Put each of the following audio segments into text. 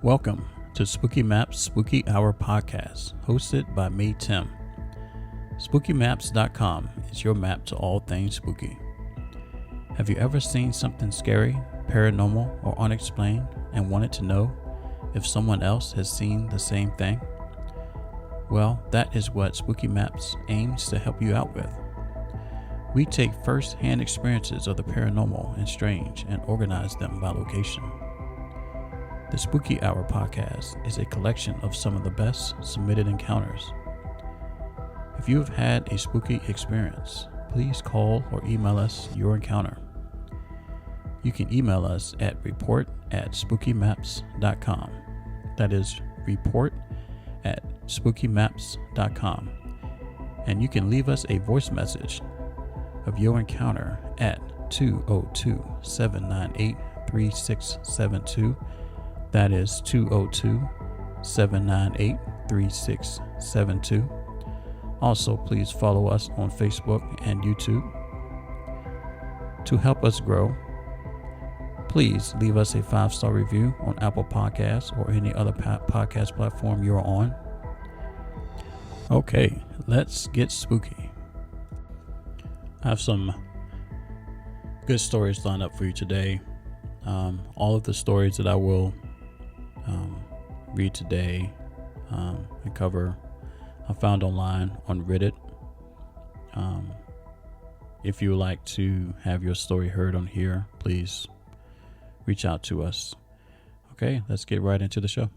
Welcome to Spooky Maps Spooky Hour podcast, hosted by me, Tim. SpookyMaps.com is your map to all things spooky. Have you ever seen something scary, paranormal, or unexplained and wanted to know if someone else has seen the same thing? Well, that is what Spooky Maps aims to help you out with. We take first-hand experiences of the paranormal and strange and organize them by location. The Spooky Hour podcast is a collection of some of the best submitted encounters. If you have had a spooky experience, please call or email us your encounter. You can email us at report@spookymaps.com. That is report@spookymaps.com. And you can leave us a voice message of your encounter at 202-798-3672. That is 202-798-3672. Also, please follow us on Facebook and YouTube. To help us grow, please leave us a 5-star review on Apple Podcasts or any other podcast platform you're on. Okay, let's get spooky. I have some good stories lined up for you today. All of the stories that I will read today and cover I found online on Reddit. If you would like to have your story heard on here, please reach out to us. Okay, let's get right into the show.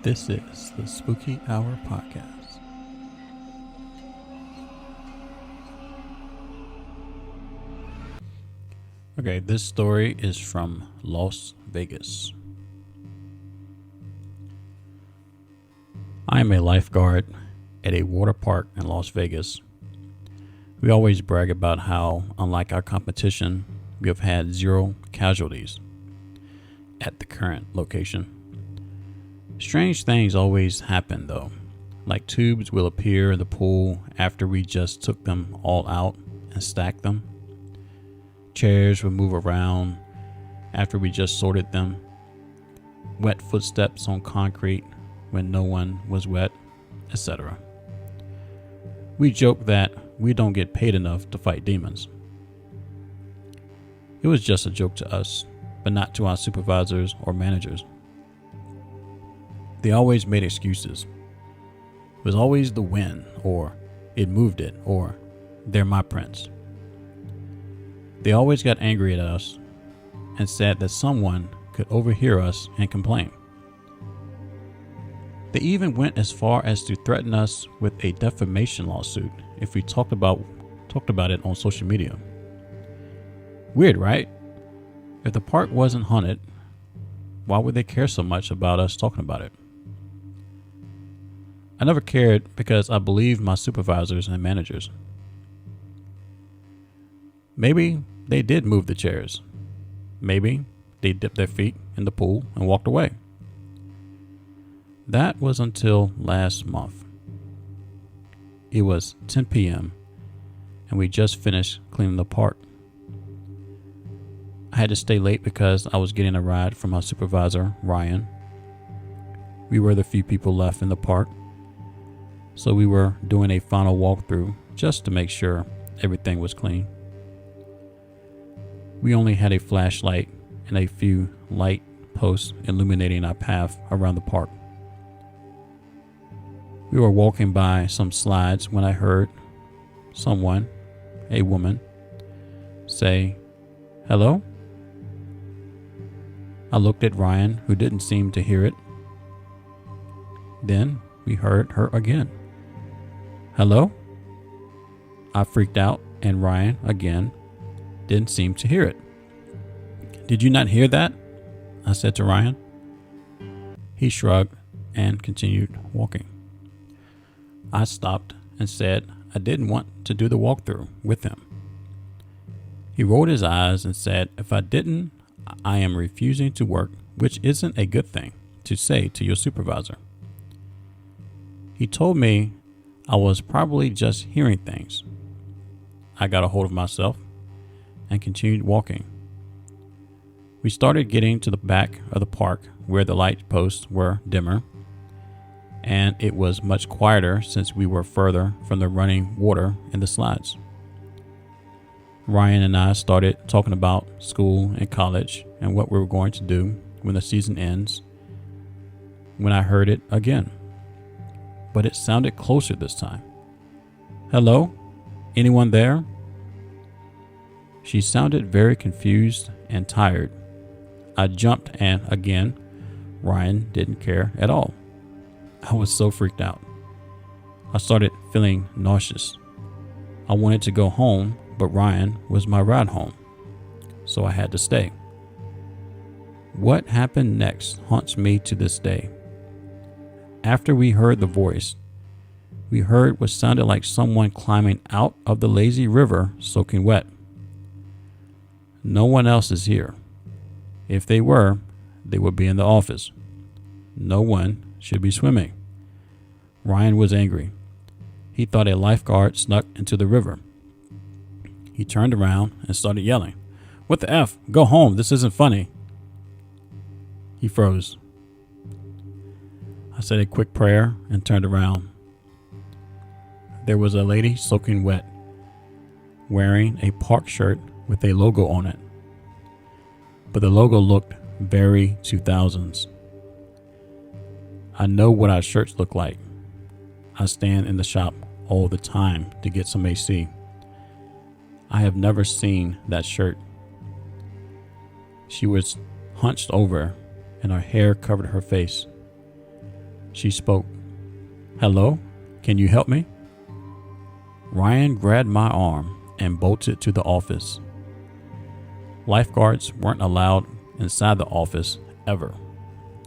This is the Spooky Hour podcast. Okay, this story is from Las Vegas. I am a lifeguard at a water park in Las Vegas. We always brag about how, unlike our competition, we have had 0 casualties at the current location. Strange things always happen though, like tubes will appear in the pool after we just took them all out and stacked them. Chairs will move around after we just sorted them. Wet footsteps on concrete when no one was wet, etc. We joke that we don't get paid enough to fight demons. It was just a joke to us, but not to our supervisors or managers. They always made excuses. It was always the wind, or it moved it, or they're my prints. They always got angry at us and said that someone could overhear us and complain. They even went as far as to threaten us with a defamation lawsuit if we talked about it on social media. Weird, right? If the park wasn't haunted, why would they care so much about us talking about it? I never cared because I believed my supervisors and managers. Maybe they did move the chairs. Maybe they dipped their feet in the pool and walked away. That was until last month. It was 10 p.m. and we just finished cleaning the park. I had to stay late because I was getting a ride from my supervisor, Ryan. We were the few people left in the park, so we were doing a final walkthrough just to make sure everything was clean. We only had a flashlight and a few light posts illuminating our path around the park. We were walking by some slides when I heard someone, a woman, say, "Hello?" I looked at Ryan, who didn't seem to hear it. Then we heard her again. "Hello?" I freaked out, and Ryan, again, didn't seem to hear it. "Did you not hear that?" I said to Ryan. He shrugged and continued walking. I stopped and said I didn't want to do the walkthrough with him. He rolled his eyes and said if I didn't, I am refusing to work, which isn't a good thing to say to your supervisor. He told me I was probably just hearing things. I got a hold of myself and continued walking. We started getting to the back of the park where the light posts were dimmer, and it was much quieter since we were further from the running water in the slides. Ryan and I started talking about school and college and what we were going to do when the season ends when I heard it again. But it sounded closer this time. Hello? Anyone there? She sounded very confused and tired. I jumped and again, Ryan didn't care at all. I was so freaked out. I started feeling nauseous. I wanted to go home, but Ryan was my ride home, so I had to stay. What happened next haunts me to this day. After we heard the voice, we heard what sounded like someone climbing out of the lazy river soaking wet. No one else is here. If they were, they would be in the office. No one should be swimming. Ryan was angry. He thought a lifeguard snuck into the river. He turned around and started yelling, "What the F? Go home. This isn't funny." He froze. I said a quick prayer and turned around. There was a lady soaking wet, wearing a park shirt with a logo on it. But the logo looked very 2000s. I know what our shirts look like. I stand in the shop all the time to get some AC. I have never seen that shirt. She was hunched over and her hair covered her face. She spoke. "Hello, can you help me?" Ryan grabbed my arm and bolted to the office. Lifeguards weren't allowed inside the office ever.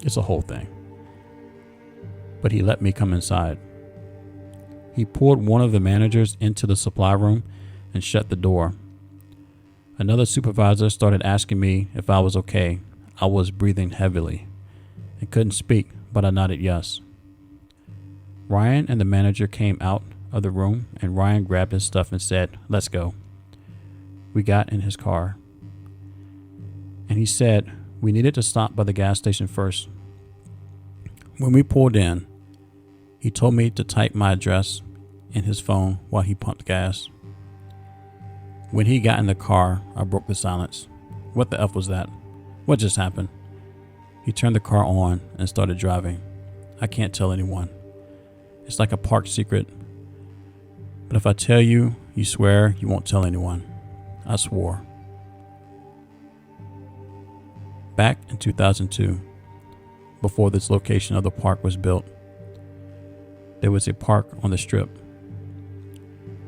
It's a whole thing. But he let me come inside. He pulled one of the managers into the supply room and shut the door. Another supervisor started asking me if I was okay. I was breathing heavily and couldn't speak, but I nodded yes. Ryan and the manager came out of the room and Ryan grabbed his stuff and said, "Let's go." We got in his car. And he said we needed to stop by the gas station first. When we pulled in, he told me to type my address in his phone while he pumped gas. When he got in the car, I broke the silence. What the F was that? What just happened? He turned the car on and started driving. I can't tell anyone. It's like a park secret. But if I tell you, you swear you won't tell anyone. I swore. Back in 2002, before this location of the park was built, there was a park on the Strip.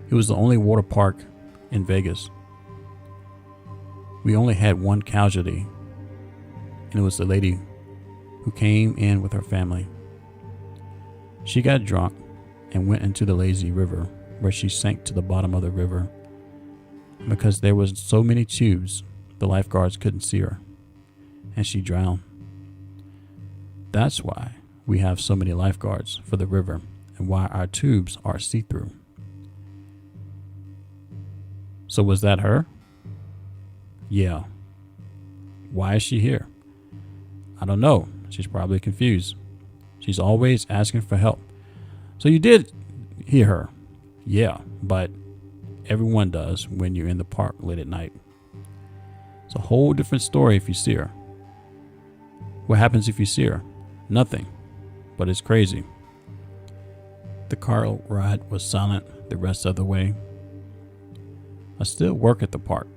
It was the only water park in Vegas. We only had one casualty, and it was the lady who came in with her family. She got drunk and went into the lazy river, where she sank to the bottom of the river. Because there was so many tubes, the lifeguards couldn't see her, and she drowned. That's why we have so many lifeguards for the river and why our tubes are see-through. So was that her? Yeah. Why is she here? I don't know. She's probably confused. She's always asking for help. So you did hear her? Yeah, but everyone does when you're in the park late at night. It's a whole different story if you see her. What happens if you see her? Nothing, but it's crazy. The car ride was silent the rest of the way. I still work at the park,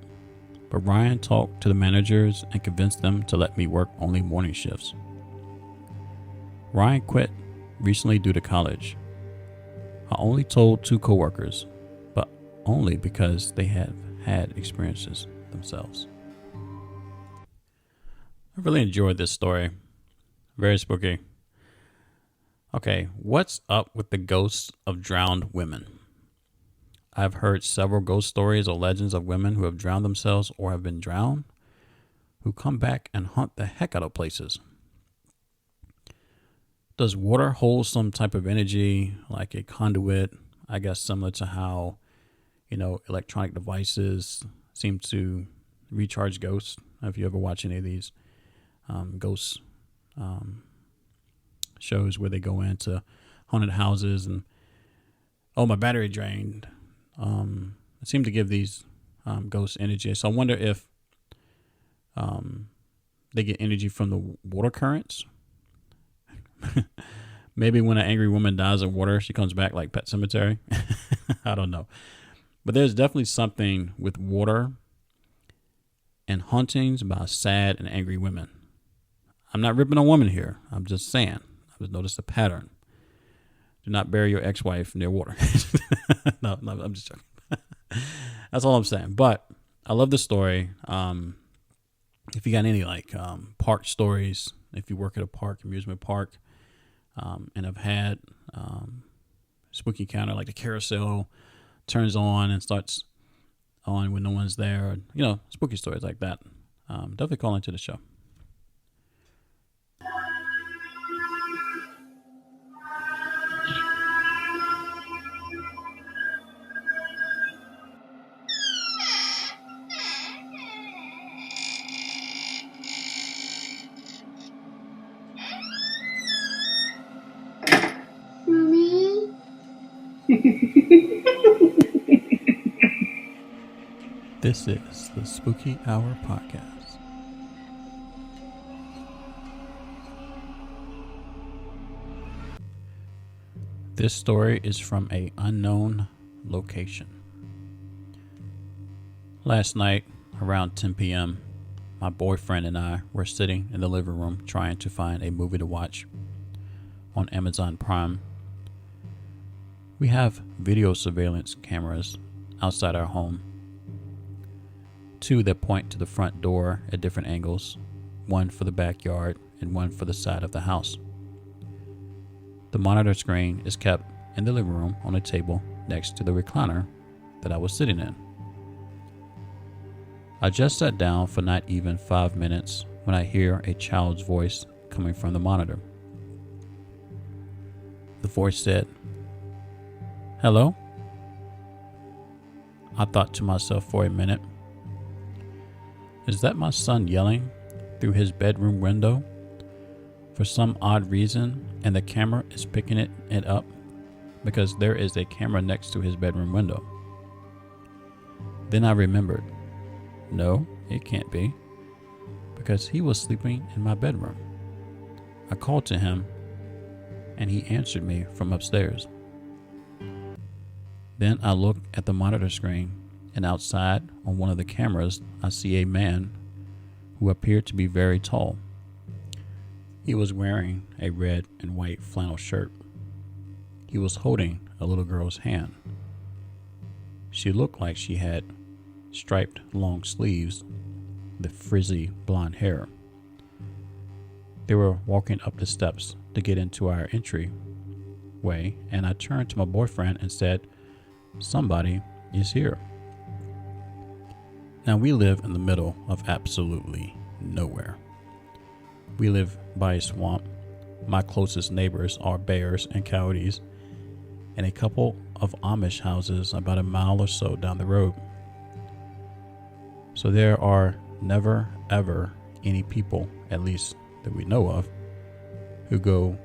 but Ryan talked to the managers and convinced them to let me work only morning shifts. Ryan quit recently due to college. I only told 2 coworkers, but only because they have had experiences themselves. I really enjoyed this story. Very spooky. Okay, what's up with the ghosts of drowned women? I've heard several ghost stories or legends of women who have drowned themselves or have been drowned, who come back and haunt the heck out of places. Does water hold some type of energy, like a conduit? I guess similar to how, electronic devices seem to recharge ghosts. If you ever watch any of these ghost shows where they go into haunted houses and, oh, my battery drained. It seemed to give these ghosts energy. So I wonder if they get energy from the water currents. Maybe when an angry woman dies in water, she comes back like Pet Sematary. I don't know. But there's definitely something with water and hauntings by sad and angry women. I'm not ripping on women here. I'm just saying. I've just noticed a pattern. Do not bury your ex-wife near water. No, I'm just joking. That's all I'm saying. But I love the story. If you got any park stories, if you work at a park, amusement park, and have had spooky encounter, like the carousel turns on and starts on when no one's there, spooky stories like that, definitely call into the show. This is the Spooky Hour Podcast. This story is from an unknown location. Last night, around 10 p.m., my boyfriend and I were sitting in the living room trying to find a movie to watch on Amazon Prime. We have video surveillance cameras outside our home. 2 that point to the front door at different angles, 1 for the backyard and 1 for the side of the house. The monitor screen is kept in the living room on a table next to the recliner that I was sitting in. I just sat down for not even 5 minutes when I hear a child's voice coming from the monitor. The voice said, "Hello?" I thought to myself for a minute, is that my son yelling through his bedroom window for some odd reason, and the camera is picking it up because there is a camera next to his bedroom window? Then I remembered, no, it can't be, because he was sleeping in my bedroom. I called to him, and he answered me from upstairs. Then I looked at the monitor screen, and outside on one of the cameras, I see a man who appeared to be very tall. He was wearing a red and white flannel shirt. He was holding a little girl's hand. She looked like she had striped long sleeves with frizzy blonde hair. They were walking up the steps to get into our entryway, and I turned to my boyfriend and said, "Somebody is here." Now, we live in the middle of absolutely nowhere. We live by a swamp. My closest neighbors are bears and coyotes, and a couple of Amish houses about a mile or so down the road. So there are never, ever any people, at least that we know of, who go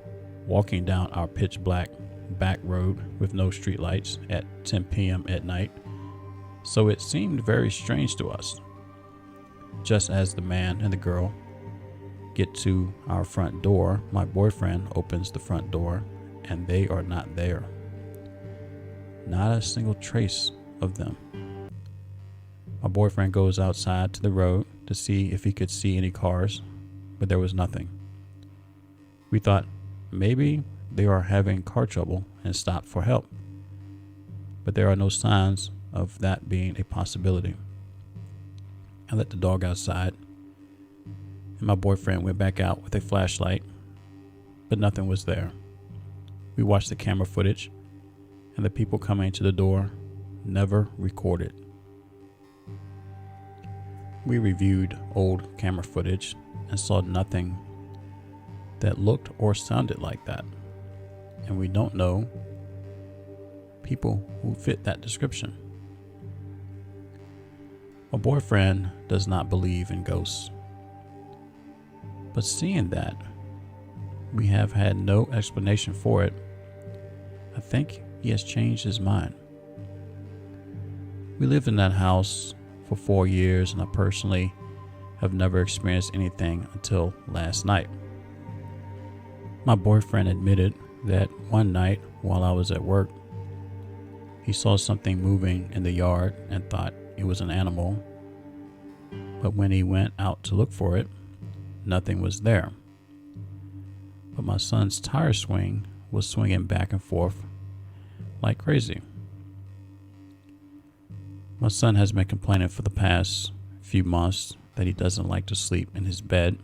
walking down our pitch black back road with no streetlights at 10 p.m. at night. So it seemed very strange to us. Just as the man and the girl get to our front door, my boyfriend opens the front door, and they are not there. Not a single trace of them. My boyfriend goes outside to the road to see if he could see any cars, but there was nothing. We thought maybe they are having car trouble and stopped for help, but there are no signs of that being a possibility. I let the dog outside, and my boyfriend went back out with a flashlight, but nothing was there. We watched the camera footage, and the people coming to the door never recorded. We reviewed old camera footage and saw nothing that looked or sounded like that. And we don't know people who fit that description. My boyfriend does not believe in ghosts. But seeing that we have had no explanation for it, I think he has changed his mind. We lived in that house for 4 years, and I personally have never experienced anything until last night. My boyfriend admitted that one night while I was at work, he saw something moving in the yard and thought it was an animal. But when he went out to look for it, nothing was there. But my son's tire swing was swinging back and forth like crazy. My son has been complaining for the past few months that he doesn't like to sleep in his bed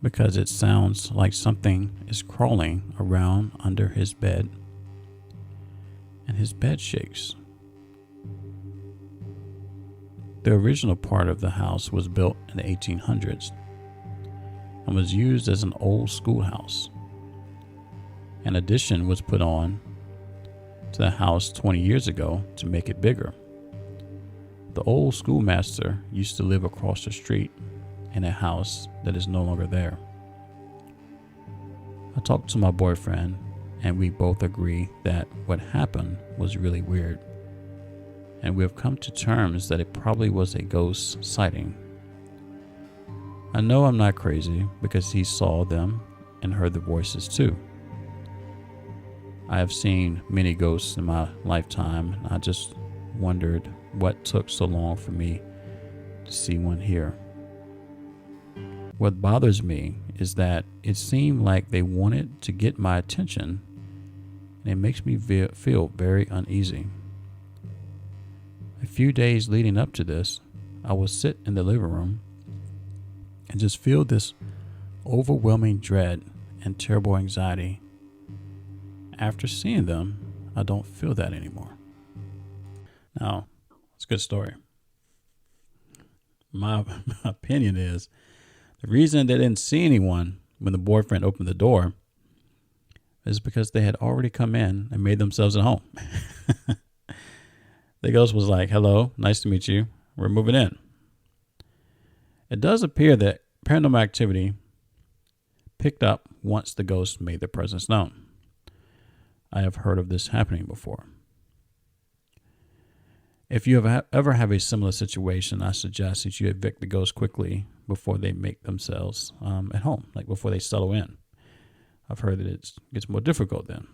because it sounds like something is crawling around under his bed and his bed shakes. The original part of the house was built in the 1800s and was used as an old schoolhouse. An addition was put on to the house 20 years ago to make it bigger. The old schoolmaster used to live across the street in a house that is no longer there. I talked to my boyfriend and we both agree that what happened was really weird. And we have come to terms that it probably was a ghost sighting. I know I'm not crazy because he saw them and heard the voices too. I have seen many ghosts in my lifetime, and I just wondered what took so long for me to see one here. What bothers me is that it seemed like they wanted to get my attention, and it makes me feel very uneasy. A few days leading up to this, I would sit in the living room and just feel this overwhelming dread and terrible anxiety. After seeing them, I don't feel that anymore. Now, it's a good story. My opinion is the reason they didn't see anyone when the boyfriend opened the door is because they had already come in and made themselves at home. The ghost was like, "Hello, nice to meet you. We're moving in." It does appear that paranormal activity picked up once the ghost made their presence known. I have heard of this happening before. If you ever have a similar situation, I suggest that you evict the ghost quickly before they make themselves at home, like before they settle in. I've heard that it gets more difficult then.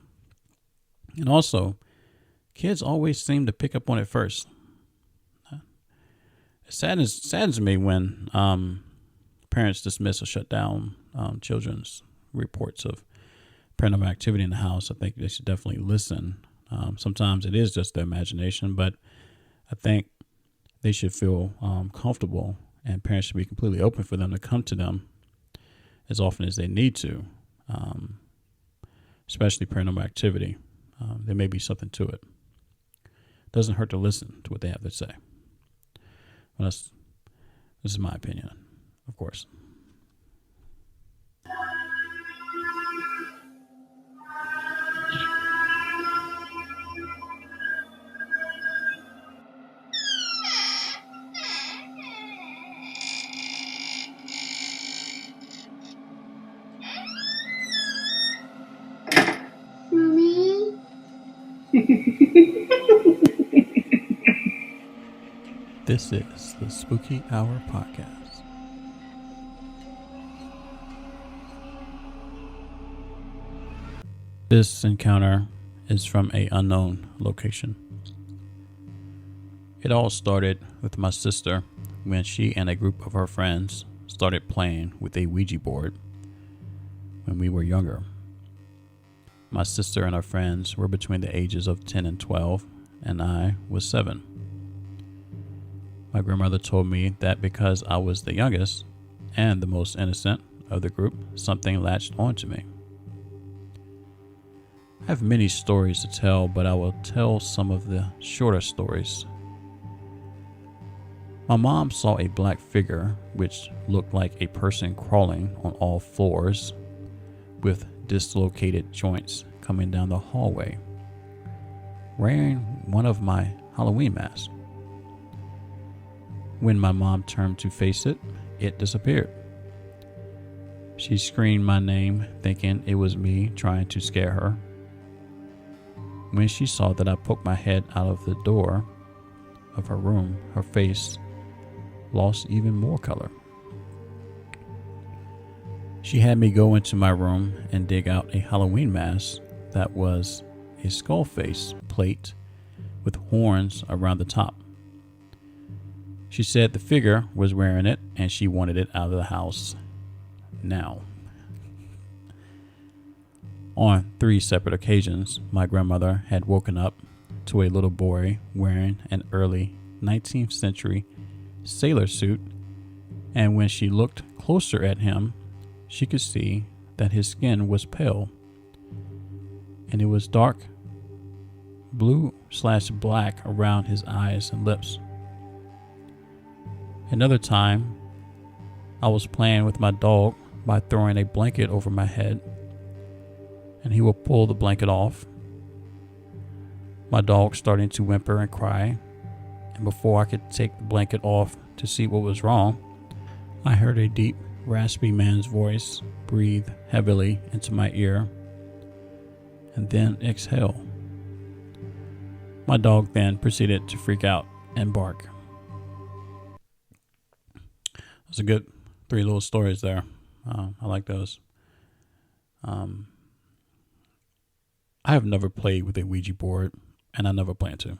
And also, kids always seem to pick up on it first. It saddens me when parents dismiss or shut down children's reports of paranormal activity in the house. I think they should definitely listen. Sometimes it is just their imagination, but I think they should feel comfortable, and parents should be completely open for them to come to them as often as they need to, especially paranormal activity. There may be something to it. Doesn't hurt to listen to what they have to say. Well, this is my opinion, of course. Mommy? This is the Spooky Hour Podcast. This encounter is from an unknown location. It all started with my sister when she and a group of her friends started playing with a Ouija board when we were younger. My sister and her friends were between the ages of 10 and 12, and I was 7. My grandmother told me that because I was the youngest and the most innocent of the group, something latched onto me. I have many stories to tell, but I will tell some of the shorter stories. My mom saw a black figure which looked like a person crawling on all fours with dislocated joints coming down the hallway, wearing one of my Halloween masks. When my mom turned to face it, it disappeared. She screamed my name, thinking it was me trying to scare her. When she saw that I poked my head out of the door of her room, her face lost even more color. She had me go into my room and dig out a Halloween mask that was a skull face plate with horns around the top. She said the figure was wearing it and she wanted it out of the house now. On 3 separate occasions, my grandmother had woken up to a little boy wearing an early 19th century sailor suit, and when she looked closer at him, she could see that his skin was pale, and it was dark blue/black around his eyes and lips. Another time, I was playing with my dog by throwing a blanket over my head, and he would pull the blanket off. My dog starting to whimper and cry, and before I could take the blanket off to see what was wrong, I heard a deep, raspy man's voice breathe heavily into my ear and then exhale. My dog then proceeded to freak out and bark. That's a good 3 little stories there. I like those. I have never played with a Ouija board, and I never plan to.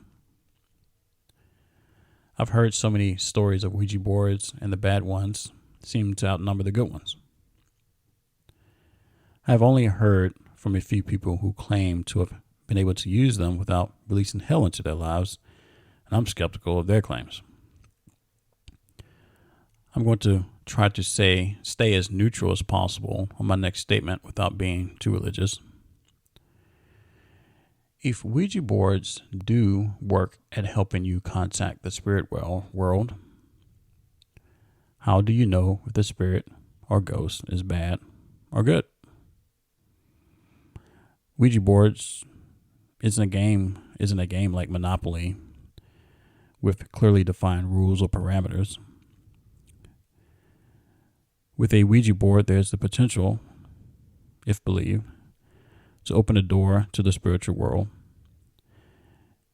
I've heard so many stories of Ouija boards, and the bad ones seem to outnumber the good ones. I have only heard from a few people who claim to have been able to use them without releasing hell into their lives, and I'm skeptical of their claims. I'm going to try to stay as neutral as possible on my next statement without being too religious. If Ouija boards do work at helping you contact the spirit world, how do you know if the spirit or ghost is bad or good? Ouija boards isn't a game like Monopoly with clearly defined rules or parameters. With a Ouija board, there's the potential, if believed, to open a door to the spiritual world.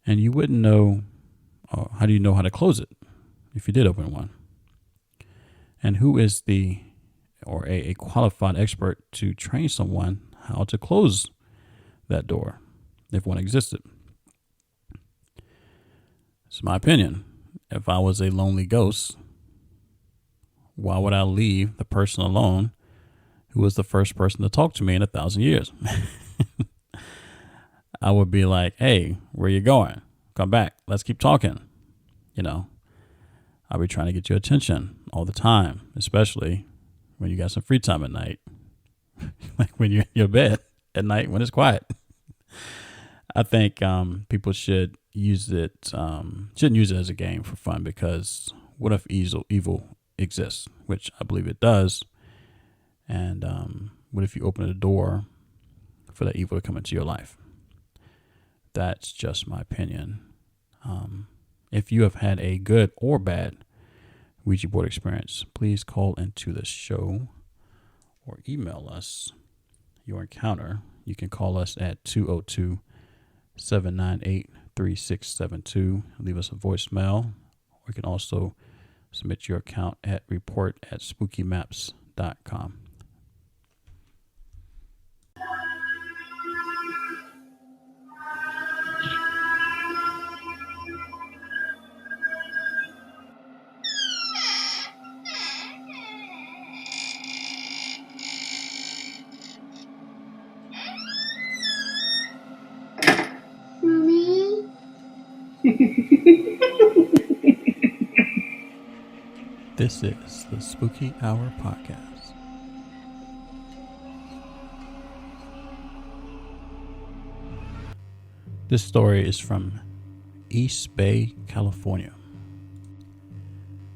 And you wouldn't know, how do you know how to close it if you did open one? And who is a qualified expert to train someone how to close that door if one existed? It's my opinion. If I was a lonely ghost, why would I leave the person alone who was the first person to talk to me in 1,000 years? I would be like, hey, where you going? Come back. Let's keep talking. I'll be trying to get your attention all the time, especially when you got some free time at night. Like when you're in your bed at night when it's quiet. I think people shouldn't use it as a game for fun, because what if evil exists, which I believe it does, and what if you open the door for that evil to come into your life? That's just my opinion. If you have had a good or bad Ouija board experience, please call into the show or email us your encounter. You can call us at 202-798-3672. Leave us a voicemail, or you can also submit your account at report@spookymaps.com. This is the Spooky Hour Podcast. This story is from East Bay, California.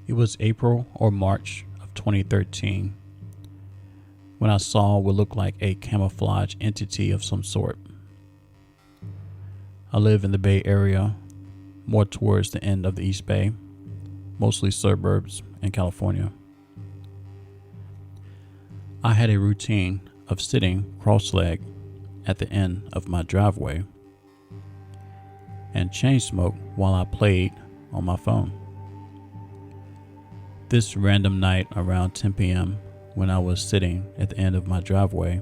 It was April or March of 2013 when I saw what looked like a camouflage entity of some sort. I live in the Bay Area, more towards the end of the East Bay, mostly suburbs in California. I had a routine of sitting cross-legged at the end of my driveway and chain smoke while I played on my phone. This random night around 10 p.m. when I was sitting at the end of my driveway,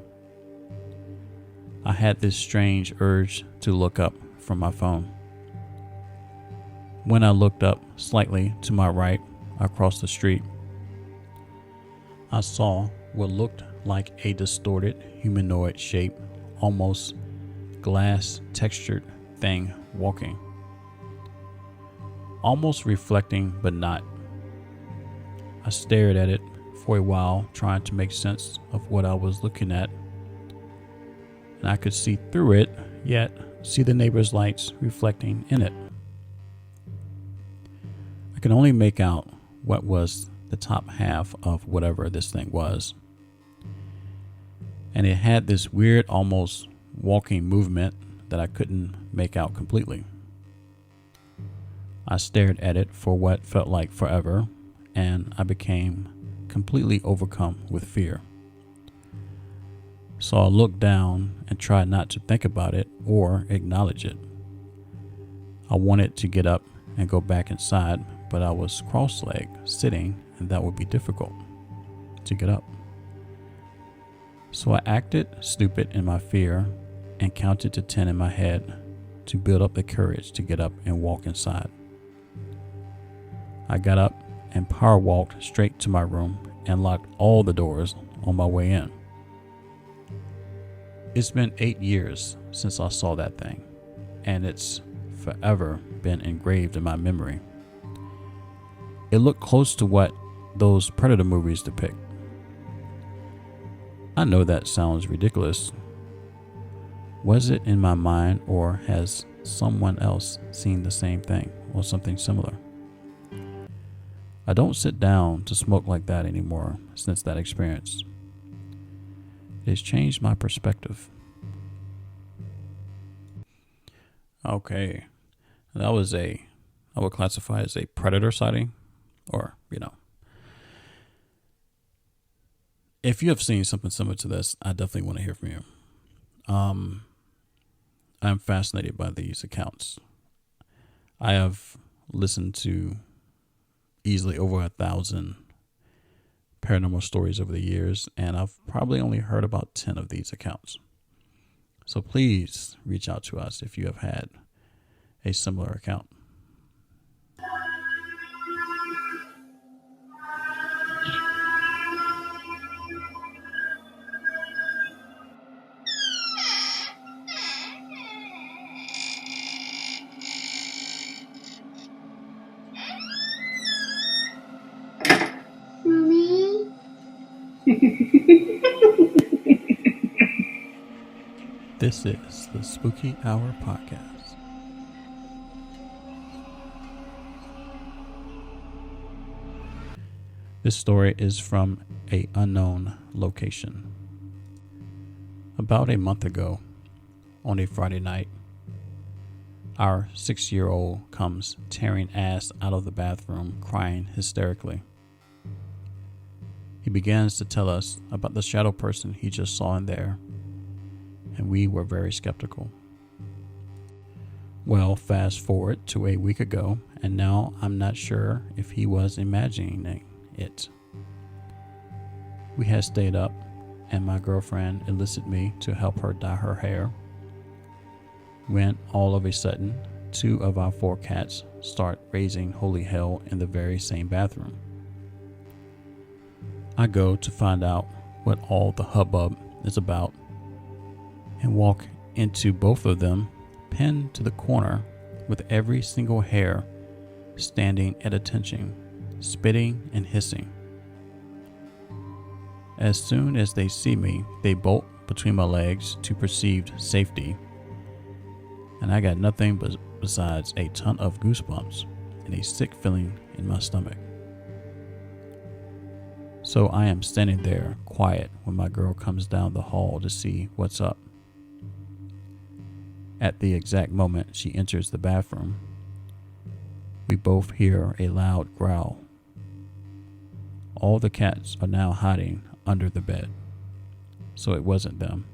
I had this strange urge to look up from my phone. When I looked up slightly to my right across the street, I saw what looked like a distorted humanoid shape, almost glass textured thing walking, almost reflecting but not. I stared at it for a while, trying to make sense of what I was looking at, and I could see through it, yet see the neighbor's lights reflecting in it. I could only make out what was the top half of whatever this thing was, and it had this weird, almost walking movement that I couldn't make out completely. I stared at it for what felt like forever, and I became completely overcome with fear. So I looked down and tried not to think about it or acknowledge it. I wanted to get up and go back inside, but I was cross-legged, sitting, and that would be difficult to get up. So I acted stupid in my fear and counted to 10 in my head to build up the courage to get up and walk inside. I got up and power walked straight to my room and locked all the doors on my way in. It's been 8 years since I saw that thing, and it's forever been engraved in my memory. It looked close to what those Predator movies depict. I know that sounds ridiculous. Was it in my mind, or has someone else seen the same thing or something similar? I don't sit down to smoke like that anymore since that experience. It has changed my perspective. Okay, that was I would classify as a predator sighting, or, if you have seen something similar to this, I definitely want to hear from you. I'm fascinated by these accounts. I have listened to easily over 1,000 paranormal stories over the years, and I've probably only heard about 10 of these accounts. So please reach out to us if you have had a similar account. This is the Spooky Hour Podcast. This story is from an unknown location. About a month ago, on a Friday night, our 6-year-old comes tearing ass out of the bathroom, crying hysterically. He begins to tell us about the shadow person he just saw in there, and we were very skeptical. Well, fast forward to a week ago, and now I'm not sure if he was imagining it. We had stayed up, and my girlfriend enlisted me to help her dye her hair, when all of a sudden 2 of our 4 cats start raising holy hell in the very same bathroom. I go to find out what all the hubbub is about, and walk into both of them pinned to the corner with every single hair standing at attention, spitting and hissing. As soon as they see me, they bolt between my legs to perceived safety and I got nothing besides a ton of goosebumps and a sick feeling in my stomach. So I am standing there quiet when my girl comes down the hall to see what's up. At the exact moment she enters the bathroom, we both hear a loud growl. All the cats are now hiding under the bed, so it wasn't them.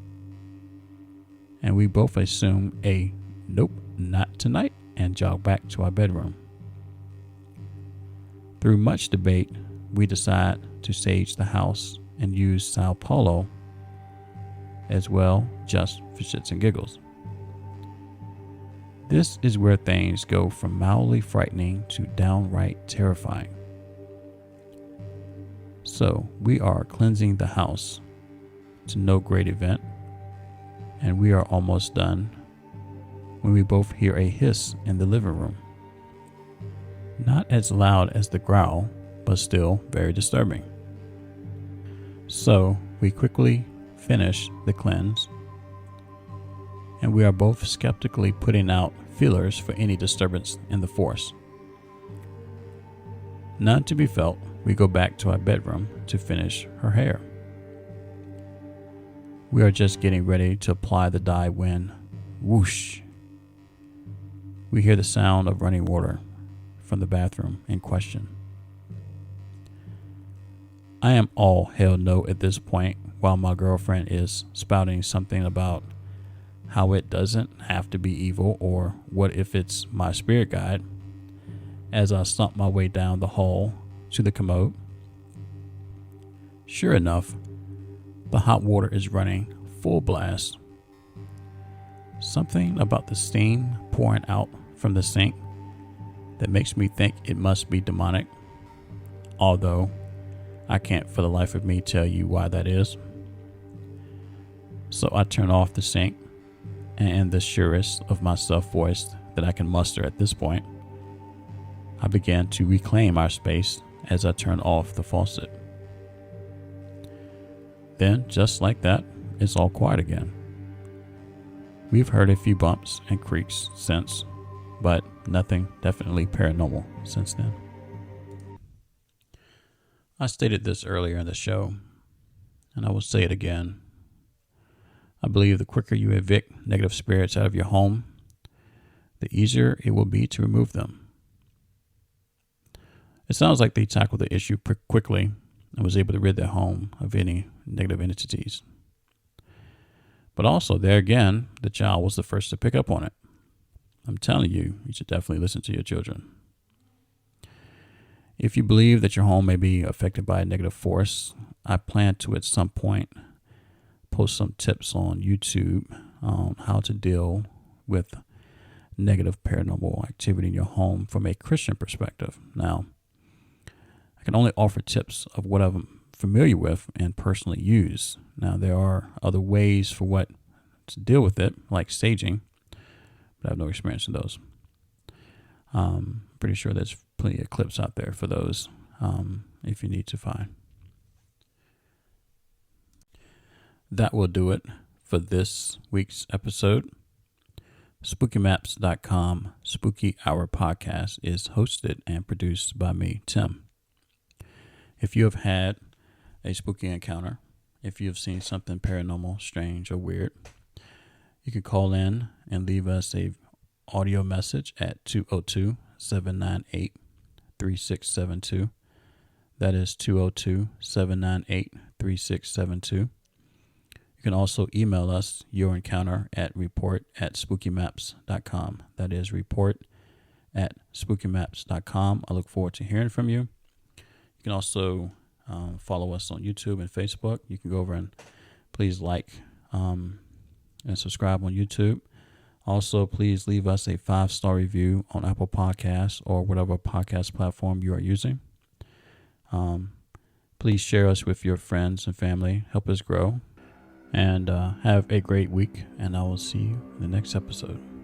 And we both assume a nope, not tonight, and jog back to our bedroom. Through much debate, we decide to sage the house and use Sao Paulo as well, just for shits and giggles. This is where things go from mildly frightening to downright terrifying. So we are cleansing the house to no great event, and we are almost done when we both hear a hiss in the living room. Not as loud as the growl, but still very disturbing. So we quickly finish the cleanse, and we are both skeptically putting out feelers for any disturbance in the force. None to be felt, we go back to our bedroom to finish her hair. We are just getting ready to apply the dye when, whoosh, we hear the sound of running water from the bathroom in question. I am all hell no at this point, while my girlfriend is spouting something about how it doesn't have to be evil, or what if it's my spirit guide, as I stomp my way down the hall to the commode. Sure enough, the hot water is running full blast. Something about the steam pouring out from the sink that makes me think it must be demonic, although I can't for the life of me tell you why that is. So I turn off the sink, and in the surest of myself voice that I can muster at this point, I began to reclaim our space as I turn off the faucet. Then, just like that, it's all quiet again. We've heard a few bumps and creaks since, but nothing definitely paranormal since then. I stated this earlier in the show, and I will say it again. I believe the quicker you evict negative spirits out of your home, the easier it will be to remove them. It sounds like they tackled the issue quickly and was able to rid their home of any negative entities. But also, there again, the child was the first to pick up on it. I'm telling you, you should definitely listen to your children. If you believe that your home may be affected by a negative force, I plan to at some point post some tips on YouTube on how to deal with negative paranormal activity in your home from a Christian perspective. Now, I can only offer tips of what I'm familiar with and personally use. Now, there are other ways for what to deal with it, like saging, but I have no experience in those. Pretty sure there's plenty of clips out there for those if you need to find. That will do it for this week's episode. SpookyMaps.com Spooky Hour Podcast is hosted and produced by me, Tim. If you have had a spooky encounter, if you have seen something paranormal, strange, or weird, you can call in and leave us a audio message at 202-798-3672. That is 202-798-3672. You can also email us your encounter at report@spookymaps.com. That is report@spookymaps.com. I look forward to hearing from you. You can also follow us on YouTube and Facebook. You can go over and please like and subscribe on YouTube. Also, please leave us a 5-star review on Apple Podcasts or whatever podcast platform you are using. Please share us with your friends and family. Help us grow. And have a great week, and I will see you in the next episode.